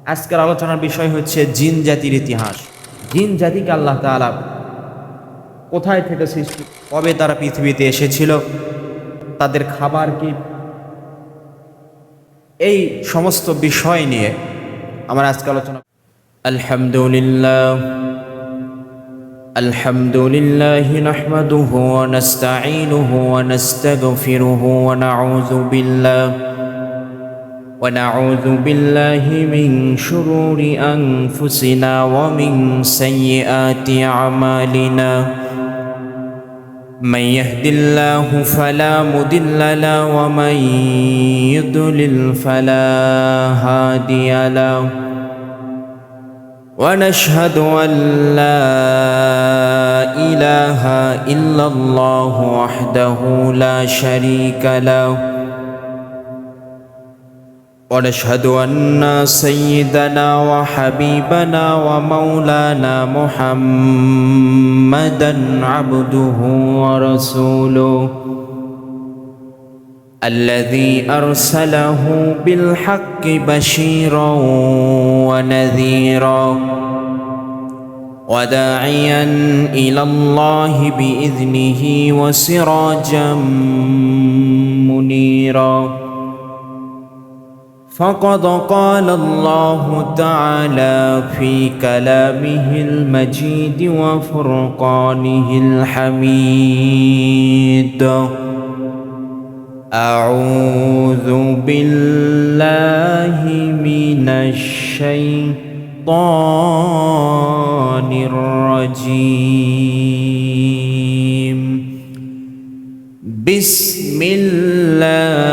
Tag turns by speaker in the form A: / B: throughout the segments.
A: আজকের আলোচনার বিষয় হচ্ছে জিন জাতির ইতিহাস। জিন জাতিকে আল্লাহ তাআলা কোথায় থেকে সৃষ্টি, কবে তারা পৃথিবীতে এসেছিল, তাদের খাবার কি, এই সমস্ত বিষয় নিয়ে আমরা আজকে আলোচনা। আলহামদুলিল্লাহ আলহামদুলিল্লাহি নাহমাদুহু ওয়া নাস্তাঈনুহু ওয়া নাস্তাগফিরুহু ونعوذ بالله من شرور أنفسنا ومن سيئات أعمالنا من يهد الله فلا مضل له ومن يضلل فلا هادي له ونشهد أن لا إله إلا الله وحده لا شريك له ونشهد أن سيدنا وحبيبنا ومولانا محمدا عبده ورسوله الذي أرسله بالحق بشيرا ونذيرا وداعيا إلى الله بإذنه وسراجا منيرا فقد قال الله تعالى في كلامه المجيد وفرقانه الحميد أعوذ بالله من الشيطان الرجيم بسم الله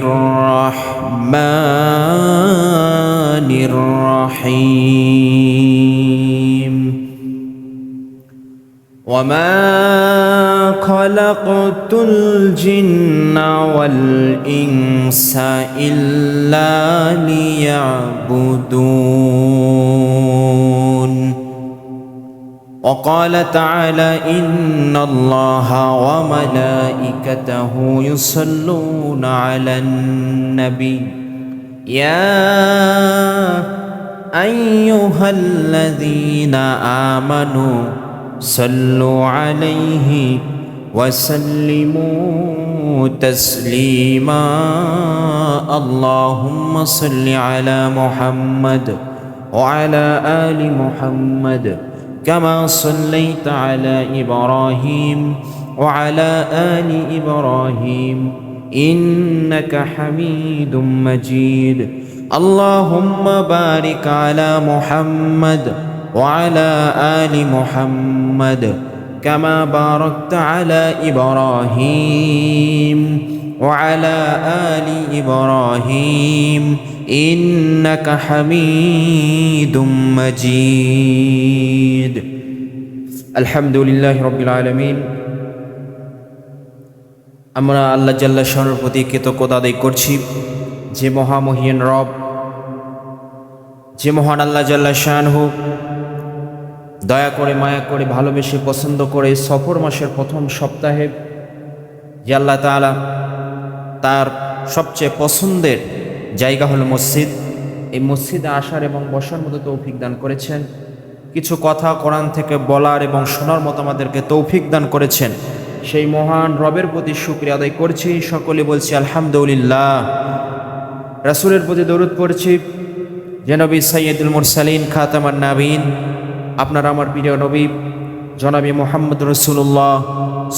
A: الرحمن الرحيم وما خلقت الجن والإنس إلا ليعبدون وقال تعالى إن الله وملائكته يصلون على النبي يا أيها الذين آمنوا صلوا عليه وسلموا تسليما اللهم صل على محمد وعلى آل محمد كما صليت على إبراهيم وعلى آل إبراهيم إنك حميد مجيد اللهم بارك على محمد وعلى آل محمد كما باركت على إبراهيم وعلى آل إبراهيم إنك حميد مجيد الحمد لله رب العالمين আমরা আল্লাহ জাল্লা শাহর প্রতি কৃতজ্ঞতা আদায় করছি যে মহামহিয়ান রব, যে মহান আল্লাহ জাল্লা শাহু দয়া করে মায়া করে ভালোবেসে পছন্দ করে সফর মাসের প্রথম সপ্তাহে যে আল্লাহ তাআলা তার সবচেয়ে পছন্দের জায়গা হলো মসজিদ, এই মসজিদে আসার এবং বসার মতো তৌফিক দান করেছেন। কিছু কথা কোরআন থেকে বলার এবং শোনার মতো আমাদেরকে তৌফিক দান করেছেন। সেই মহান রবের প্রতি শুকরিয়া আদায় করছি, সকলে বলছি আলহামদুলিল্লাহ। রাসূলের প্রতি দরুদ পড়ছি, যে নবী সাইয়্যিদুল মুরসালিন খাতামান নাবিয়িন, আপনার আমার প্রিয় নবী জনাবি মুহাম্মদ রাসূলুল্লাহ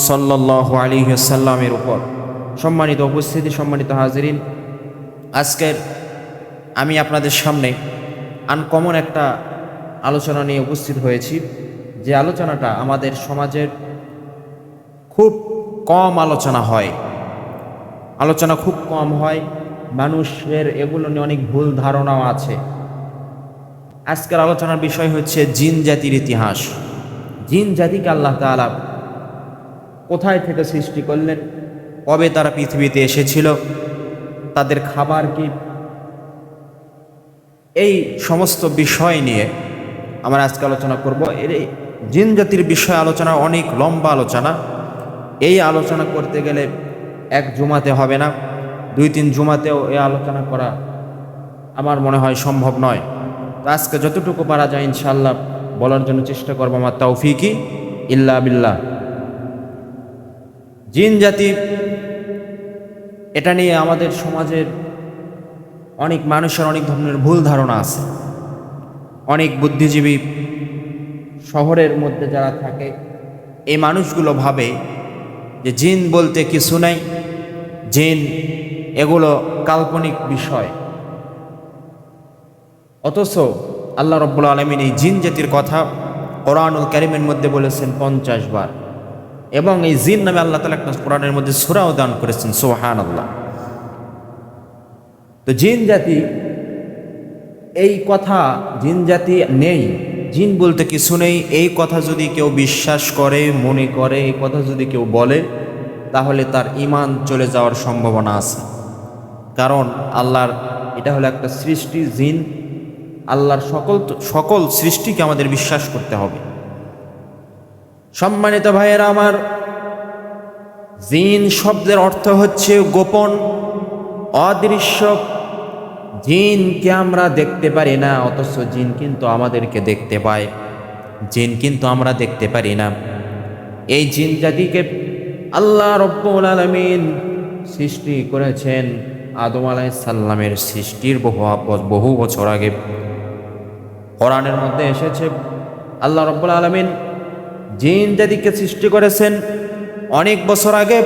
A: সাল্লাল্লাহু আলাইহি ওয়াসাল্লামের উপর। সম্মানিত উপস্থিতি, সম্মানিত হাজিরিন, আজকের আমি আপনাদের সামনে আনকমন একটা আলোচনা নিয়ে উপস্থিত হয়েছি, যে আলোচনাটা আমাদের সমাজের খুব কম আলোচনা হয়, খুব কম হয়, মানুষের এগুলো নিয়ে অনেক ভুল ধারণাও আছে। আজকের আলোচনার বিষয় হচ্ছে জিন জাতির ইতিহাস। জিন জাতিকে আল্লাহ তাআলা কোথায় থেকে সৃষ্টি করলেন, কবে তারা পৃথিবীতে এসেছিল, তাদের খাবার কি, এই সমস্ত বিষয় নিয়ে আমরা আজকে আলোচনা করব। এর জিন জাতির বিষয়ে আলোচনা অনেক লম্বা আলোচনা। এই আলোচনা করতে গেলে এক জুমাতে হবে না, 2-3 জুমাতেও এই আলোচনা করা আমার মনে হয় সম্ভব নয়। তো আজকে যতটুকু পারা যায় ইনশাআল্লাহ বলার জন্য চেষ্টা করবো। আমার তাওফিকি ইল্লা বিল্লাহ। জিন জাতি, এটা নিয়ে আমাদের সমাজের অনেক মানুষের অনেক ধরনের ভুল ধারণা আছে। অনেক বুদ্ধিজীবী শহরের মধ্যে যারা থাকে, এই মানুষগুলো ভাবে যে জিন বলতে কিছু নাই, জিন এগুলো কাল্পনিক বিষয়। অথচ আল্লাহ রাব্বুল আলামিন এই জিন জাতির কথা কোরআনুল কারীমের মধ্যে বলেছেন 50 বার, এবং এই জিন নামে আল্লাহ তাআলা একটা কোরআনের মধ্যে সূরাও দান করেছেন। সুবহানাল্লাহ। তো জিন জাতি, এই কথা জিন জাতি নেই, জিন বলতে কিছু নেই, এই কথা যদি কেউ বিশ্বাস করে, মনে করে, এই কথা যদি কেউ বলে, তাহলে তার ঈমান চলে যাওয়ার সম্ভাবনা আছে। কারণ আল্লাহর এটা হলো একটা সৃষ্টি, জিন আল্লাহর সকল সৃষ্টিকে আমাদের বিশ্বাস করতে হবে। সম্মানিত ভাইয়েরা আমার, জিন শব্দের অর্থ হচ্ছে গোপন, অদৃশ্য। জিনকে আমরা দেখতে পারি না, অথচ জিন কিন্তু আমাদেরকে দেখতে পায়। জিন কিন্তু আমরা দেখতে পারি না। এই জিন জাতিকে আল্লাহ রাব্বুল আলামিন সৃষ্টি করেছেন আদম আলাইহিস সালামের সৃষ্টির বহু বছর আগে। কোরআনের মধ্যে এসেছে আল্লাহ রাব্বুল আলামিন জিন জাতিকে সৃষ্টি করেছেন অনেক বছর আগে।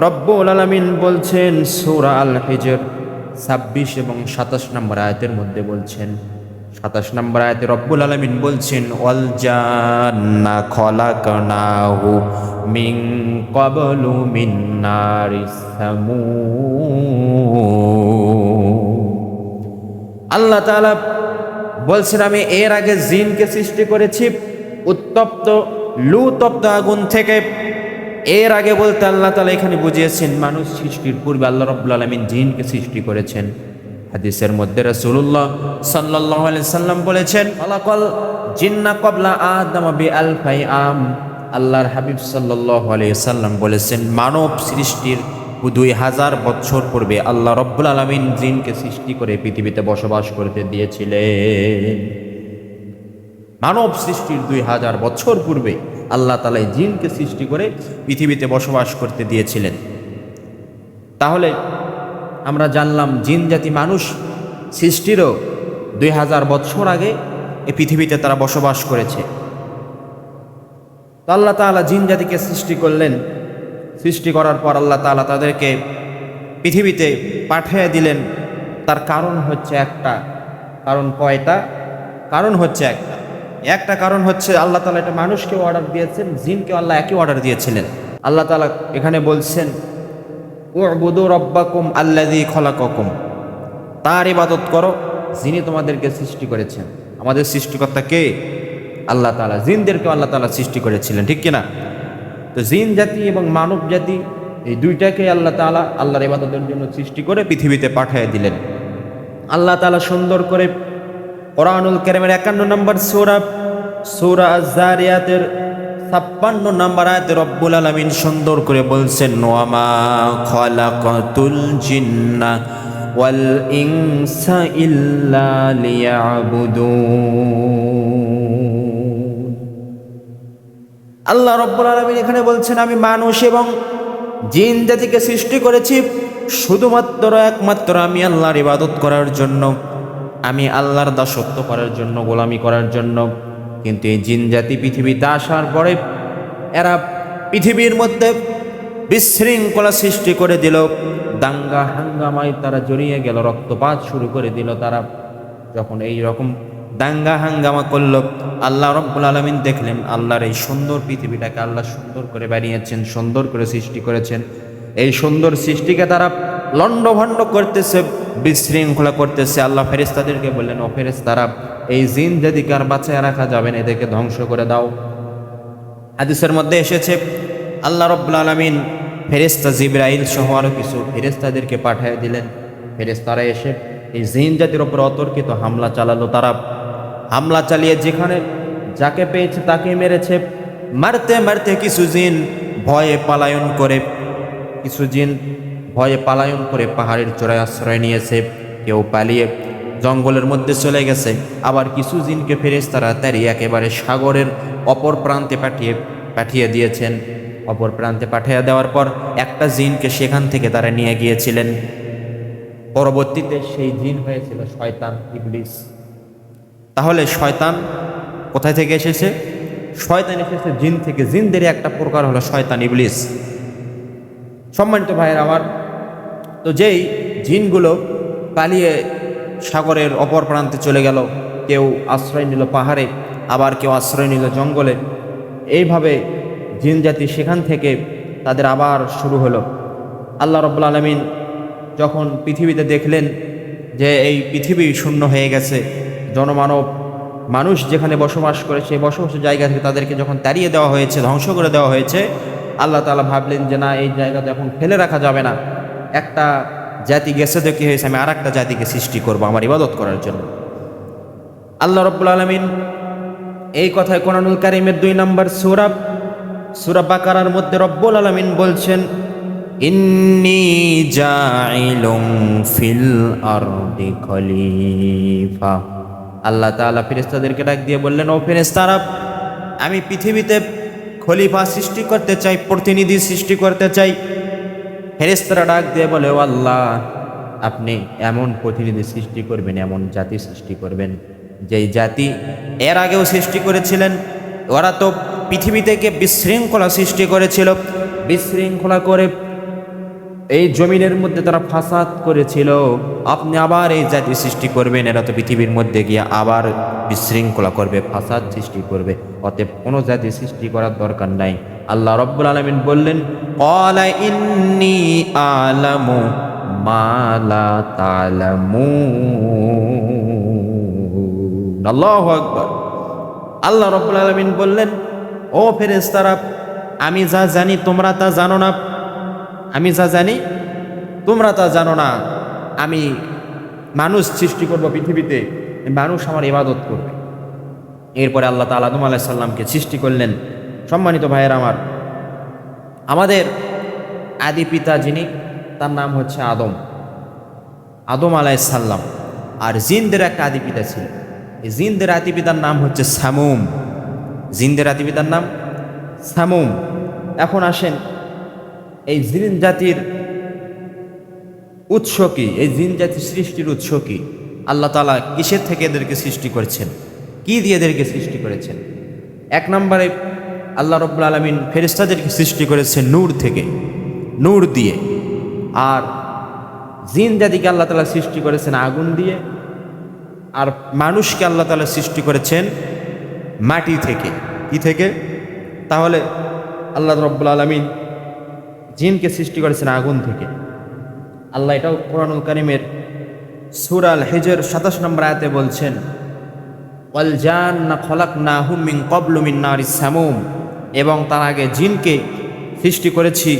A: রব্বুল আলামিন বলছেন সূরা আল হিজর 26 এবং 27 নম্বর আয়াতের মধ্যে বলছেন, 27 নম্বর আয়াতে রব্বুল আলামিন বলছেন, ওয়াল জান্না খলাকনাহু মিন ক্বাবলু মিন নারিস সামূম। আল্লাহ তাআলা বলছেন, আমি এর আগে জিনকে সৃষ্টি করেছি উত্তপ্ত লুতপ্ত আগুন থেকে। এর আগে বলতে আল্লাহ তাআলা এখানে বুঝিয়েছেন মানুষ সৃষ্টির পূর্বে আল্লাহ রাব্বুল আলামিন জিনকে সৃষ্টি করেছেন। হাদিসের মধ্যে রাসূলুল্লাহ সাল্লাল্লাহু আলাইহি সাল্লাম বলেছেন, খালাকাল জিন্না ক্বাবলা আদম বিআলফি আম। আল্লাহর হাবিব সাল্লাল্লাহু আলাইহি সাল্লাম বলেছেন, মানব সৃষ্টির 2000 বছর পূর্বে আল্লাহ রাব্বুল আলামিন জিনকে সৃষ্টি করে পৃথিবীতে বসবাস করতে দিয়েছিলেন। মানব সৃষ্টির 2000 বছর পূর্বে আল্লাহ তাআলা জিনকে সৃষ্টি করে পৃথিবীতে বসবাস করতে দিয়েছিলেন। তাহলে আমরা জানলাম জিন জাতি মানুষ সৃষ্টিরও 2000 বছর আগে এই পৃথিবীতে তারা বসবাস করেছে। তো আল্লাহ তাআলা জিন জাতিকে সৃষ্টি করলেন। সৃষ্টি করার পর আল্লাহ তাআলা তাদেরকে পৃথিবীতে পাঠিয়ে দিলেন। তার কারণ হচ্ছে একটা। কারণ কয়টা? কারণ হচ্ছে একটা কারণ হচ্ছে আল্লাহ তাআলা এটা মানুষকে অর্ডার দিয়েছেন, জিনকে আল্লাহ একই অর্ডার দিয়েছিলেন। আল্লাহ তাআলা এখানে বলছেন, উ'বুদু রাব্বাকুম আল্লাযী খলাকাকুম, তার ইবাদত করো যিনি তোমাদেরকে সৃষ্টি করেছেন। আমাদের সৃষ্টিকর্তা কে? আল্লাহ তাআলা। জিনদেরকে আল্লাহ তাআলা সৃষ্টি করেছিলেন, ঠিক কিনা? তো জিন জাতি এবং মানব জাতি এই দুইটাকে আল্লাহ তাআলা আল্লাহর ইবাদতের জন্য সৃষ্টি করে পৃথিবীতে পাঠিয়ে দিলেন। আল্লাহ তাআলা সুন্দর করে কোরআনুল কারীমের 51 নম্বর সূরা আয-যারিয়াতের 56 নম্বর আয়াতে রব্বুল আলামিন সুন্দর করে বলছেন, ওয়া মা খালাকাতুল জিন্না ওয়াল ইনসা ইল্লা লিয়াবুদুন। আল্লাহ রব্বুল আলামিন এখানে বলছেন, আমি মানুষ এবং জিন জাতিকে সৃষ্টি করেছি শুধুমাত্র একমাত্র আমি আল্লাহর ইবাদত করার জন্য, আমি আল্লাহর দাসত্ব করার জন্য, গোলামি করার জন্য। কিন্তু এই জিন জাতি পৃথিবীতে আসার পরে এরা পৃথিবীর মধ্যে বিশৃঙ্খলা সৃষ্টি করে দিল, দাঙ্গা হাঙ্গামায় তারা জড়িয়ে গেল, রক্তপাত শুরু করে দিল। তারা যখন এই রকম দাঙ্গা হাঙ্গামা করল, আল্লাহ রাব্বুল আলামিন দেখলেন আল্লাহর এই সুন্দর পৃথিবীটাকে আল্লাহ সুন্দর করে বানিয়েছেন, সুন্দর করে সৃষ্টি করেছেন। এই সুন্দর সৃষ্টিকে তারা লণ্ডভণ্ড করতেছে, বিশৃঙ্খলা করতেছে। আল্লাহ ফেরেশতাদেরকে বললেন, ও ফেরেশতারা, এই জিন জাতিকে আর বাঁচায় রাখা যাবে না, এদেরকে ধ্বংস করে দাও। হাদিসের মধ্যে এসেছে আল্লাহ রাব্বুল আলামিন ফেরেশতা জিবরাইল সহ আরো কিছু ফেরেশতাদেরকে পাঠিয়ে দিলেন। ফেরেশতারা এসে এই জিন জাতির উপর অতর্কিত হামলা চালালো। তারা হামলা চালিয়ে যেখানে যাকে পেয়েছে তাকে মেরেছে। মারতে মারতে কিছু জিন ভয়ে পালায়ন করে পাহাড়ের চূড়ায় আশ্রয় নিয়েছে। কেউ পালিয়ে জঙ্গলের মধ্যে চলে গেছে। আবার কিছু জিনকে ফেরেশতারা তাড়িয়ে একেবারে সাগরের অপর প্রান্তে পাঠিয়ে দিয়েছেন। অপর প্রান্তে পাঠিয়ে দেওয়ার পর একটা জিনকে সেখান থেকে তারা নিয়ে গিয়েছিলেন। পরবর্তীতে সেই জিন হয়েছিল শয়তান, ইবলিস। তাহলে শয়তান কোথায় থেকে এসেছে? শয়তান এসেছে জিন থেকে। জিনদের একটা প্রকার হলো শয়তান, ইবলিস। সম্মানিত ভাইয়ের আমার, তো যেই জিনগুলো পালিয়ে সাগরের অপর প্রান্তে চলে গেল, কেউ আশ্রয় নিল পাহাড়ে, আবার কেউ আশ্রয় নিল জঙ্গলে, এইভাবে জিন জাতি সেখান থেকে তাদের আবার শুরু হলো। আল্লাহ রাব্বুল আলামিন যখন পৃথিবীতে দেখলেন যে এই পৃথিবী শূন্য হয়ে গেছে, জনমানব মানুষ যেখানে বসবাস করে সেই বসবাসের জায়গা থেকে তাদেরকে যখন তাড়িয়ে দেওয়া হয়েছে, ধ্বংস করে দেওয়া হয়েছে, আল্লাহ তাআলা ভাবলেন যে না, এই জায়গাতে এখন ফেলে রাখা যাবে না। একটা জাতি গেছে তো কি হয়েছে, আমি আর একটা জাতিকে সৃষ্টি করবো আমার ইবাদত করার জন্য। আল্লাহ রাব্বুল আলামিন এই কথায় কোরআনুল কারীমের 2 নম্বর সূরা বাকারার মধ্যে রব্বুল আলামিন বলছেন, ইন্নী জাইলুম ফিল আরদি খলিফা। আল্লাহ তাআলা ফেরেশতাদেরকে ডাক দিয়ে বললেন, ও ফেরেশতারা, আমি পৃথিবীতে খলিফা সৃষ্টি করতে চাই, প্রতিনিধি সৃষ্টি করতে চাই। ফেরেশতারা ডাক দিয়ে বলে, ও আল্লাহ, আপনি এমন প্রতিনিধি সৃষ্টি করবেন, এমন জাতি সৃষ্টি করবেন যেই জাতি এর আগেও সৃষ্টি করেছিলেন। ওরা তো পৃথিবী থেকে বিশৃঙ্খলা সৃষ্টি করেছিল, বিশৃঙ্খলা করে এই জমিনের মধ্যে তারা ফাসাদ করেছিল। আপনি আবার এই জাতি সৃষ্টি করবেন, এরা তো পৃথিবীর মধ্যে গিয়ে আবার বিশৃঙ্খলা করবে, ফাসাদ সৃষ্টি করবে। অতএব কোনো জাতি সৃষ্টি করার দরকার নাই। আল্লাহ রাব্বুল আলামিন বললেন, ক্বালা ইন্নী আ'লামু মা লা তা'লামুন। আল্লাহু আকবার। আল্লাহ রাব্বুল আলামিন বললেন, ও ফেরেশতারা, আমি যা জানি তোমরা তা জানো না। আমি যা জানি তোমরা তা জানো না। আমি মানুষ সৃষ্টি করব পৃথিবীতে, মানুষ আমার ইবাদত করবে। এরপরে আল্লাহ তাআলা আদম আলাইহিস সালামকে সৃষ্টি করলেন। সম্মানিত ভাইয়েরা আমার, আমাদের আদি পিতা যিনি, তার নাম হচ্ছে আদম আলাইহিস সালাম। আর জিনদের একটা আদি পিতা ছিল, এই জিনদের আদি পিতার নাম হচ্ছে সামুম। জিনদের আদি পিতার নাম সামুম। এখন আসেন, এই জিন জাতির উৎস কি? এই জিন জাতির সৃষ্টির উৎস কি? আল্লাহ তাআলা কিসের থেকে এদেরকে সৃষ্টি করেছেন, কি দিয়ে এদেরকে সৃষ্টি করেছেন? 1 নম্বরে আল্লাহ রাব্বুল আলামিন ফেরেশতাদেরকে সৃষ্টি করেছেন নূর থেকে, নূর দিয়ে। আর জিন জাতিকে আল্লাহ তাআলা সৃষ্টি করেছেন আগুন দিয়ে। আর মানুষকে আল্লাহ তাআলা সৃষ্টি করেছেন মাটি থেকে। কি থেকে? তাহলে আল্লাহ রাব্বুল আলামিন জিনকে সৃষ্টি করেছেন আগুন থেকে। আল্লাহ এটাও কোরআনুল কারীমের সূরা আল হিজর 27 নম্বর আয়াতে বলছেন, ওয়াল জান্না খলাকনাহু মিন ক্বাবলু মিন নারিস সামুম। এবং তার আগে জিনকে সৃষ্টি করেছি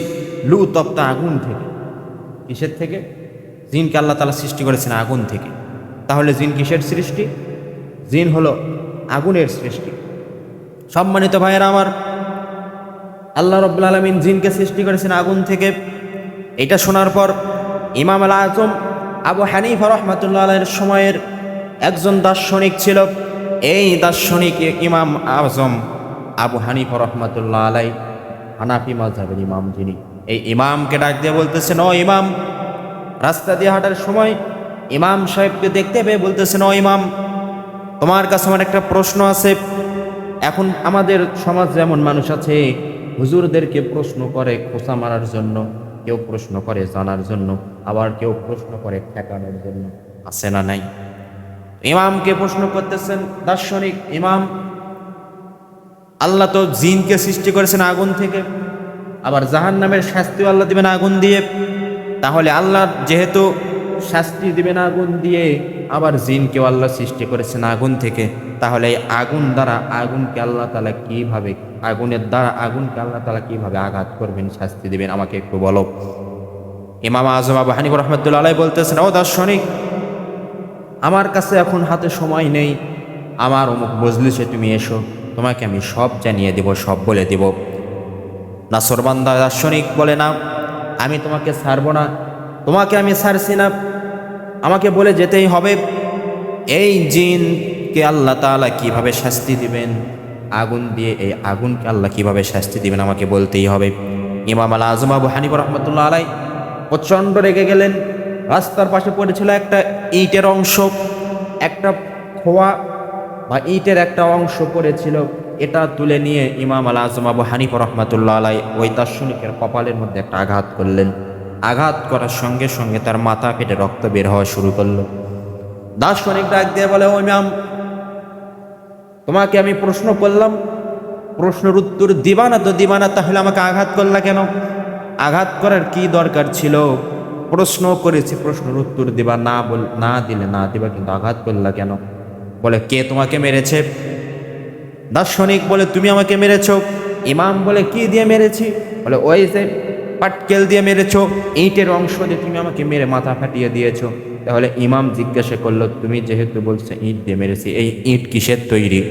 A: লুতপ্ত আগুন থেকে। কিসের থেকে? জিনকে আল্লাহ তাআলা সৃষ্টি করেছেন আগুন থেকে। তাহলে জিন কিসের সৃষ্টি? জিন হলো আগুনের সৃষ্টি। সম্মানিত ভাইয়েরা আমার, আল্লাহ রাব্বুল আলামিন জিনকে সৃষ্টি করেছেন আগুন থেকে। এটা শোনার পর ইমাম আল আযম আবু হানিফা রাহমাতুল্লাহ আলাইহির সময়ের একজন দার্শনিক ছিল। এই দার্শনিক ইমাম আযম আবু হানিফা রাহমাতুল্লাহ আলাইহি হানাফি মাযহাবের ইমাম যিনি, এই ইমামকে ডাক দিয়ে বলতেছেন, ও ইমাম। রাস্তা দিয়ে হাঁটার সময় ইমাম সাহেবকে দেখতে পেয়ে বলতেছেন, ও ইমাম, তোমার কাছে আমার একটা প্রশ্ন আছে। এখন আমাদের সমাজ যেমন মানুষ আছে, হুজুরদেরকে প্রশ্ন করে খোঁচা মারার জন্য, কেউ প্রশ্ন করে জানার জন্য, আবার কেউ প্রশ্ন করে ঠেকানোর জন্য, আছে না নাই? ইমামকে প্রশ্ন করতেছেন দার্শনিক ইমাম, আল্লাহ তো জিনকে সৃষ্টি করেছেন আগুন থেকে, আবার জাহান্নামের শাস্তিও আল্লাহ দিবেন আগুন দিয়ে। তাহলে আল্লাহ যেহেতু শাস্তি দিবেন আগুন দিয়ে, আবার জিনকেও আল্লাহ সৃষ্টি করেছেন আগুন থেকে, তাহলে এই আগুন দ্বারা আগুনকে আল্লাহ তাআলা কিভাবে, আগুনের দ্বারা আগুনকে আল্লাহ তাআলা কিভাবে আঘাত করবেন, শাস্তি দিবেন, আমাকে একটু বলো। ইমাম আযম আবু হানিফা রাহমাতুল্লাহ আলাইহি বলতেছেন, ও দার্শনিক, আমার কাছে এখন হাতে সময় নেই, আমার অমুক মজলিসে তুমি এসো, তোমাকে আমি সব জানিয়ে দেব, সব বলে দেব। নাসরবান্দা দার্শনিক বলে, না, আমি তোমাকে ছাড়বো না, তোমাকে আমি ছাড়ছি না, আমাকে বলে যেতেই হবে। এই জিনকে আল্লাহ তাআলা কিভাবে শাস্তি দিবেন, আগুন দিয়ে, এই আগুনকে আল্লাহ কিভাবে শাস্তি দিবেন আমাকে বলতেই হবে। ইমাম আল আজম আবু হানিফা রহমতুল্লাহ আলাই প্রচণ্ড রেগে গেলেন। রাস্তার পাশে পড়েছিল একটা ইটের অংশ, একটা খোয়া বা ইটের একটা অংশ পড়েছিল। এটা তুলে নিয়ে ইমাম আল আজম আবু হানিফা রহমতুল্লাহ আলাই ওই দার্শনিকের কপালের মধ্যে একটা আঘাত করলেন। আঘাত করার সঙ্গে সঙ্গে তার মাথা ফেটে রক্ত বের হওয়া শুরু করলো। দার্শনিক ডাক দিয়ে বলে, ও ইমাম, তোমাকে আমি প্রশ্ন করলাম, প্রশ্নের উত্তর দিবা না তো দিবা না, তাহলে আমাকে আঘাত করলা কেন? আঘাত করার কি দরকার ছিল? প্রশ্ন করেছি, প্রশ্নের উত্তর দিবা, না দিলে না দিবা, কিন্তু আঘাত করলা কেন? বলে, কে তোমাকে মেরেছে? দার্শনিক বলে, তুমি আমাকে মেরেছ। ইমাম বলে, কি দিয়ে মেরেছি? বলে, ওই যে পাটকেল দিয়ে মেরেছ, ইটের অংশ দিয়ে তুমি আমাকে মেরে মাথা ফাটিয়ে দিয়েছ। তাহলে ইমাম জিজ্ঞাসা করলো, তুমি যেহেতু বলছো ইট দিয়ে মেরেছি, এই ইট কিসের তৈরি?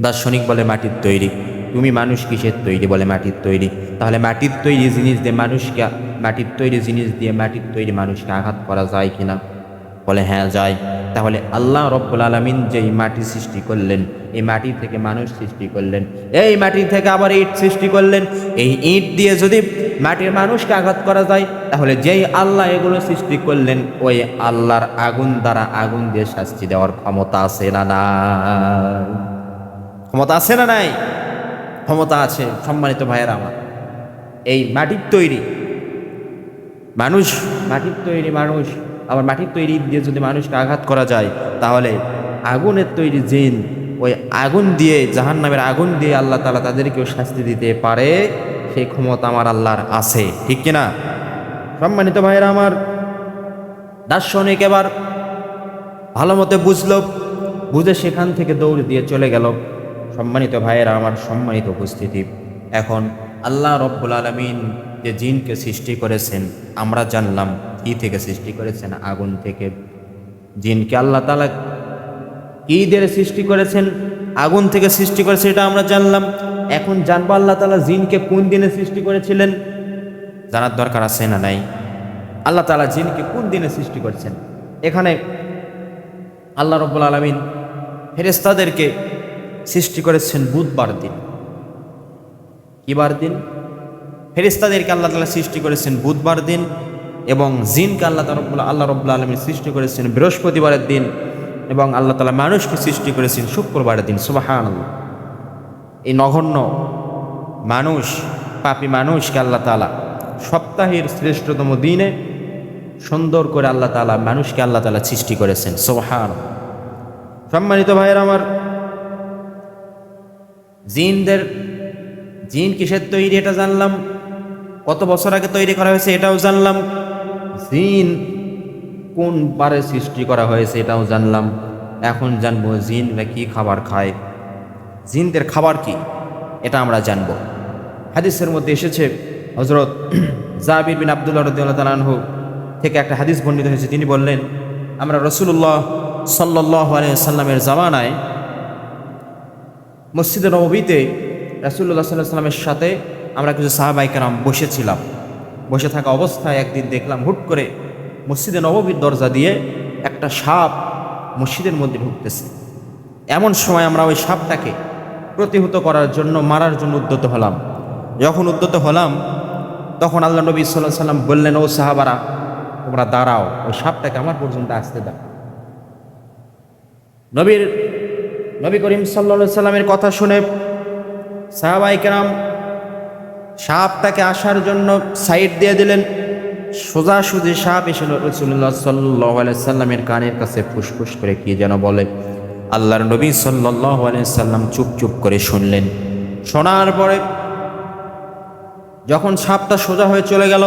A: দার্শনিক বলে, মাটির তৈরি। তুমি মানুষ কিসের তৈরি? বলে, মাটির তৈরি। তাহলে মাটির তৈরি জিনিস দিয়ে মানুষকে, মাটির তৈরি জিনিস দিয়ে মাটির তৈরি মানুষকে আঘাত করা যায় কিনা? বলে, হ্যাঁ যায়। তাহলে আল্লাহ রব্বুল আলামিন যেই মাটি সৃষ্টি করলেন, এই মাটি থেকে মানুষ সৃষ্টি করলেন, এই মাটি থেকে আবার ইট সৃষ্টি করলেন, এই ইট দিয়ে যদি মাটির মানুষকে আঘাত করা যায়, তাহলে যেই আল্লাহ এগুলো সৃষ্টি করলেন, ওই আল্লাহর আগুন দ্বারা আগুন দিয়ে শাস্তি দেওয়ার ক্ষমতা আছে না নাই? ক্ষমতা আছে না নাই? ক্ষমতা আছে। সম্মানিত ভাইয়েরা আমার, এই মাটির তৈরি মানুষ, মাটির তৈরি মানুষ, আবার মাটির তৈরি দিয়ে যদি মানুষকে আঘাত করা যায়, তাহলে আগুনের তৈরি জিন, ওই আগুন দিয়ে, জাহান্নামের আগুন দিয়ে আল্লাহ তাআলা তাদেরকেও শাস্তি দিতে পারে। সেই ক্ষমতা আমার আল্লাহর আছে, ঠিক কিনা? সম্মানিত ভাইয়েরা আমার, দার্শনিক এবার ভালো মতো বুঝলো, বুঝে সেখান থেকে দৌড় দিয়ে চলে গেল। সম্মানিত ভাইয়েরা আমার, সম্মানিত উপস্থিতি, এখন আল্লাহ রব্বুল আলামিন যে জিনকে সৃষ্টি করেছেন, আমরা জানলাম কি থেকে সৃষ্টি করেছেন? আগুন থেকে। জিনকে আল্লাহ তাআলা কি দিয়ে সৃষ্টি করেছেন? আগুন থেকে সৃষ্টি করেছে, এটা আমরা জানলাম। এখন জানবো আল্লাহ তাআলা জিনকে কোন দিনে সৃষ্টি করেছিলেন। জানার দরকার আছে না নাই? আল্লাহ তাআলা জিনকে কোন দিনে সৃষ্টি করেছেন? এখানে আল্লাহ রব্বুল আলামিন ফেরেশতাদেরকে সৃষ্টি করেছেন বুধবার দিন। কি বার দিন? ফেরেশতাদেরকে আল্লাহ তাআলা সৃষ্টি করেছেন বুধবার দিন, এবং জিনকে আল্লাহ রব্বুল আলামিন সৃষ্টি করেছেন বৃহস্পতিবারের দিন, এবং আল্লাহ তাআলা মানুষকে সৃষ্টি করেছেন শুক্রবারের দিন। সুবহানাল্লাহ। এই নগণ্য মানুষ, পাপী মানুষকে আল্লাহ তাআলা সপ্তাহের শ্রেষ্ঠতম দিনে সুন্দর করে আল্লাহ তাআলা মানুষকে আল্লাহ তাআলা সৃষ্টি করেছেন। সুবহানাল্লাহ। সম্মানিত ভাইয়েরা আমার, জিন কিসের তৈরি এটা জানলাম, কত বছর আগে তৈরি করা হয়েছে এটাও জানলাম, জিন কোন বারে সৃষ্টি করা হয়েছে এটাও জানলাম। এখন জানবো জিনরা কি খাবার খায়, জিনদের খাবার কি, এটা আমরা জানবো। হাদিসের মধ্যে এসেছে, হযরত জাবির বিন আব্দুল্লাহ রাদিয়াল্লাহু তাআলা আনহু থেকে একটা হাদিস বর্ণিত হয়েছে। তিনি বললেন, আমরা রাসূলুল্লাহ সাল্লাল্লাহু আলাইহি ওয়াসাল্লামের জামানায় মসজিদে নববীতে রাসূলুল্লাহ সাল্লাল্লাহু আলাইহি ওয়াসাল্লামের সাথে আমরা কিছু সাহাবায়ে কেরাম বসেছিলাম। বসে থাকা অবস্থায় একদিন দেখলাম হুট করে মসজিদে নববীর দরজা দিয়ে একটা সাপ মসজিদের মধ্যে ঢুকতেছে। এমন সময় আমরা ওই সাপটাকে প্রতিহত করার জন্য, মারার জন্য উদ্যত হলাম। যখন উদ্যত হলাম, তখন আল্লাহ নবী সাল্লাল্লাহু আলাইহি ওয়াসাল্লাম বললেন, ও সাহাবারা, তোমরা দাঁড়াও, ওই সাপটাকে আমার পর্যন্ত আসতে দাও। নবী করিম সাল্লাল্লাহু আলাইহি ওয়াসাল্লামের কথা শুনে সাহাবায়ে কেরাম সাপটাকে আসার জন্য সাইড দিয়ে দিলেন। সোজাসুজি সাপ এসে রাসূলুল্লাহ সাল্লাল্লাহু আলাইহি ওয়াসাল্লামের কানের কাছে ফুসফুস করে কি যেন বলে। আল্লাহর নবী সাল্লাল্লাহু আলাইহি ওয়াসাল্লাম চুপ করে শুনলেন। শোনার পরে যখন সাপটা সোজা হয়ে চলে গেল,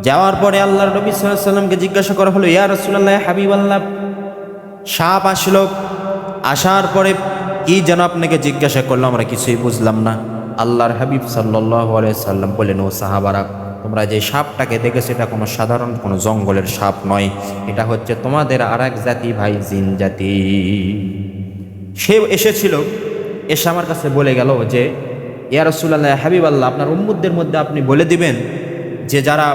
A: যাওয়ার পরে আল্লাহর নবী সাল্লাল্লাহু আলাইহি ওয়াসাল্লামকে জিজ্ঞাসা করা হলো, ইয়া রাসূলুল্লাহ, হাবিবাল্লাহ, সাপ আসলো, আসার পরে কি যেন আপনাকে জিজ্ঞাসা করলো, আমরা কিছুই বুঝলাম না। আল্লাহর হাবিব সাল্লাল্লাহু আলাইহি ওয়াসাল্লাম বললেন, ও সাহাবারা, তোমরা যে সাপটাকে দেখেছো এটা কোনো সাধারণ কোনো জঙ্গলের সাপ নয়, এটা হচ্ছে তোমাদের আরেক জাতি ভাই, জিন জাতি। সে এসেছিল, এসে আমার কাছে বলে গেল যে, ইয়া রাসূলুল্লাহ, হাবিবাল্লাহ, আপনার উম্মতদের মধ্যে আপনি বলে দিবেন যে যারা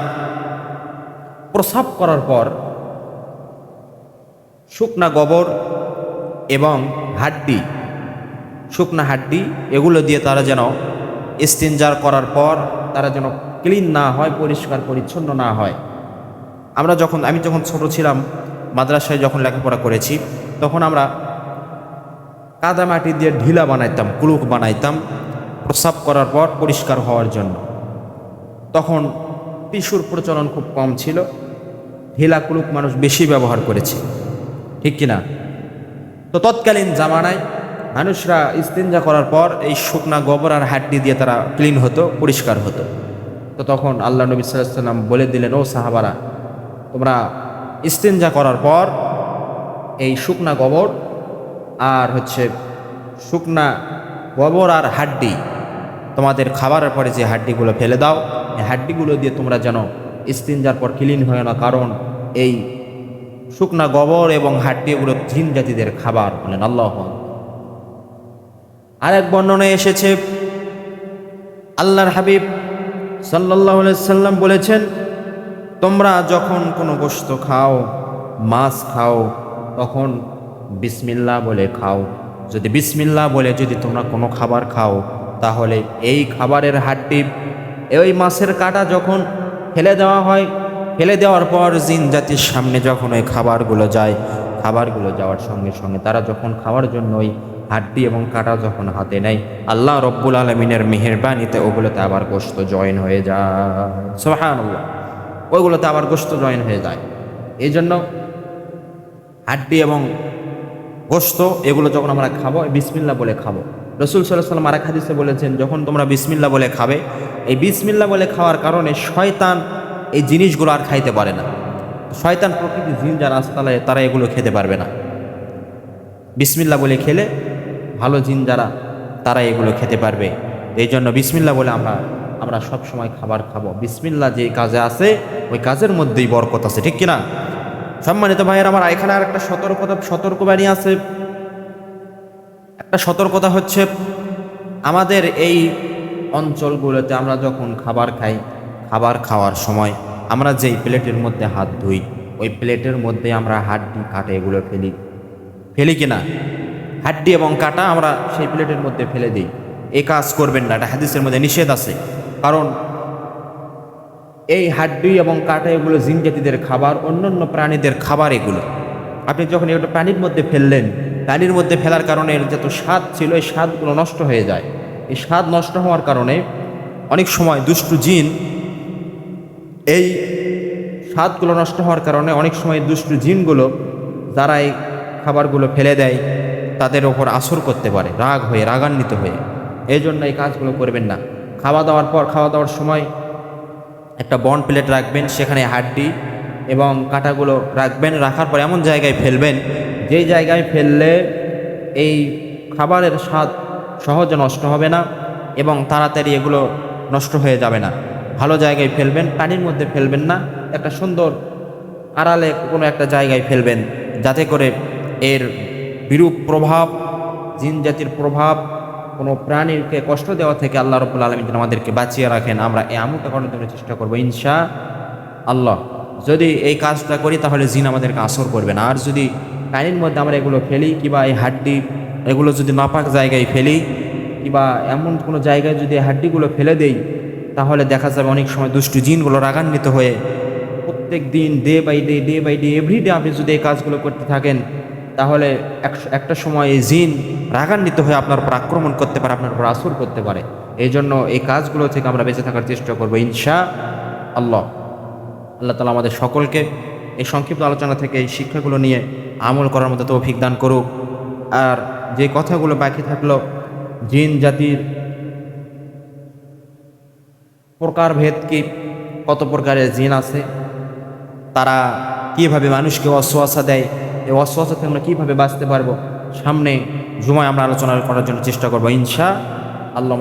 A: প্রস্রাব করার পর শুকনা গোবর এবং হাড্ডি, শুকনা হাড্ডি, এগুলো দিয়ে তারা যেন ইস্তিনজার করার পর তারা যেন ক্লিন না হয়, পরিষ্কার পরিচ্ছন্ন না হয়। আমি যখন ছোট ছিলাম, মাদ্রাসায় যখন লেখাপড়া করেছি, তখন আমরা কাদা মাটি দিয়ে ঢিলা বানাইতাম, কুলুক বানাইতাম প্রস্রাব করার পর পরিষ্কার হওয়ার জন্য। তখন টিস্যুর প্রচলন খুব কম ছিল, ঢিলা কুলুক মানুষ বেশি ব্যবহার করেছে, ঠিক কিনা? তো তৎকালীন জামানায় মানুষরা ইস্তিনজা করার পর এই শুকনা গোবর আর হাড্ডি দিয়ে তারা ক্লিন হতো, পরিষ্কার হতো। তো তখন আল্লাহ নবী সাল্লাল্লাহু আলাইহি ওয়াসাল্লাম বলে দিলেন, ও সাহাবারা, তোমরা ইস্তিনজা করার পর এই শুকনা গোবর আর শুকনা গোবর আর হাড্ডি, তোমাদের খাবারের পরে যে হাড্ডিগুলো ফেলে দাও, এই হাড্ডিগুলো দিয়ে তোমরা যেন ইস্তিনজার পর ক্লিন হয় না, কারণ এই শুকনা গোবর এবং হাড্ডি এগুলো জিন জাতিদের খাবার। বলেন আল্লাহু আকবার। আরেক বর্ণনায় এসেছে, আল্লাহর হাবিব সাল্লাল্লাহু আলাইহি সাল্লাম বলেছেন, তোমরা যখন কোনো গোশত খাও, মাছ খাও, তখন বিসমিল্লাহ বলে খাও। যদি বিসমিল্লাহ বলে যদি তোমরা কোনো খাবার খাও, তাহলে এই খাবারের হাড্ডি, এই মাছের কাঁটা যখন ফেলে দেওয়া হয়, ফেলে দেওয়ার পর জিন জাতির সামনে যখন ওই খাবারগুলো যায়, খাবারগুলো যাওয়ার সঙ্গে সঙ্গে তারা যখন খাওয়ার জন্য ওই হাড্ডি এবং কাঁটা যখন হাতে নেয়, আল্লাহ রব্বুল আলমিনের মেহেরবানিতে ওগুলোতে আবার গোশত জয়েন হয়ে যায়। সুবহানাল্লাহ, ওইগুলোতে আবার গোশত জয়েন হয়ে যায়। এই জন্য হাড্ডি এবং গোশত এগুলো যখন আমরা খাবো, বিসমিল্লাহ বলে খাবো। রাসূল সাল্লাল্লাহু আলাইহি ওয়াসাল্লাম আরেক হাদিসে বলেছেন, যখন তোমরা বিসমিল্লাহ বলে খাবে, এই বিসমিল্লাহ বলে খাওয়ার কারণে শয়তান এই জিনিসগুলো আর খাইতে পারে না। শয়তান প্রকৃতির জিন যারা আছে তারা এগুলো খেতে পারবে না। বিসমিল্লাহ বলে খেলে ভালো জিন যারা, তারা এগুলো খেতে পারবে। এই জন্য বিসমিল্লাহ বলে আমরা সব সময় খাবার খাবো। বিসমিল্লাহ যে কাজে আছে, ওই কাজের মধ্যেই বরকত আছে, ঠিক কিনা? সম্মানিত ভাইয়ের আমার, এখানে আর একটা সতর্কবাণী আছে। একটা সতর্কতা হচ্ছে, আমাদের এই অঞ্চলগুলোতে আমরা যখন খাবার খাই, খাবার খাওয়ার সময় আমরা যেই প্লেটের মধ্যে হাত ধুই, ওই প্লেটের মধ্যে আমরা হাড্ডি কাটা এগুলো ফেলি কিনা? হাড্ডি এবং কাটা আমরা সেই প্লেটের মধ্যে ফেলে দিই। এই কাজ করবেন না, এটা হাদিসের মধ্যে নিষেধ আছে। কারণ এই হাড্ডি এবং কাটা এগুলো জিন জাতিদের খাবার, অন্যান্য প্রাণীদের খাবার এগুলো। আপনি যখন একটা পানির মধ্যে ফেললেন, পানির মধ্যে ফেলার কারণে এর যত স্বাদ ছিল, এই স্বাদগুলো নষ্ট হয়ে যায়। এই স্বাদ নষ্ট হওয়ার কারণে অনেক সময় দুষ্টু জিন, এই স্বাদগুলো নষ্ট হওয়ার কারণে অনেক সময় দুষ্টু জিনগুলো যারা এই খাবারগুলো ফেলে দেয়, তাদের ওপর আসর করতে পারে, রাগান্বিত হয়ে। এই জন্য এই কাজগুলো করবেন না। খাওয়া দাওয়ার সময় একটা বন প্লেট রাখবেন, সেখানে হাড্ডি এবং কাঁটাগুলো রাখবেন। রাখার পর এমন জায়গায় ফেলবেন, যেই জায়গায় ফেললে এই খাবারের স্বাদ সহজে নষ্ট হবে না এবং তাড়াতাড়ি এগুলো নষ্ট হয়ে যাবে না। ভালো জায়গায় ফেলবেন, পানির মধ্যে ফেলবেন না, একটা সুন্দর আড়ালে কোনো একটা জায়গায় ফেলবেন, যাতে করে এর বিরূপ প্রভাব, জিন জাতির প্রভাব, কোনো প্রাণীকে কষ্ট দেওয়া থেকে আল্লাহ রাব্বুল আলামিন যেন আমাদেরকে বাঁচিয়ে রাখেন। আমরা এই আমলটা করার জন্য চেষ্টা করবো ইনশাআল্লাহ। যদি এই কাজটা করি তাহলে জিন আমাদেরকে আসর করবে না। আর যদি পানির মধ্যে আমরা এগুলো ফেলি, কিংবা এই হাড্ডি এগুলো যদি নাপাক জায়গায় ফেলি, কিংবা এমন কোনো জায়গায় যদি হাড্ডিগুলো ফেলে দেই, তাহলে দেখা যাবে অনেক সময় দুষ্টু জিনগুলো রাগান্বিত হয়ে প্রত্যেক দিন ডে বাই ডে এভরিডে আপনি যদি এই কাজগুলো করতে থাকেন, তাহলে একটা সময় এই জিন রাগান্বিত হয়ে আপনার উপর আক্রমণ করতে পারে, আপনার উপর আসর করতে পারে। এই জন্য এই কাজগুলো থেকে আমরা বেঁচে থাকার চেষ্টা করবো ইনশাআল্লাহ। আল্লাহ তাআলা আমাদের সকলকে এই সংক্ষিপ্ত আলোচনা থেকে এই শিক্ষাগুলো নিয়ে আমল করার মতো তৌফিক দান করুক। আর যে কথাগুলো বাকি থাকলো, জিন জাতির প্রকারভেদ কি, কত প্রকারের জিন আছে, তারা কীভাবে মানুষকে ওয়াসওয়াসা দেয়, এই ওয়াসওয়াসা থেকে আমরা কীভাবে বাঁচতে পারবো, সামনে জুমায় আমরা আলোচনা করার জন্য চেষ্টা করবো ইনশাআল্লাহ।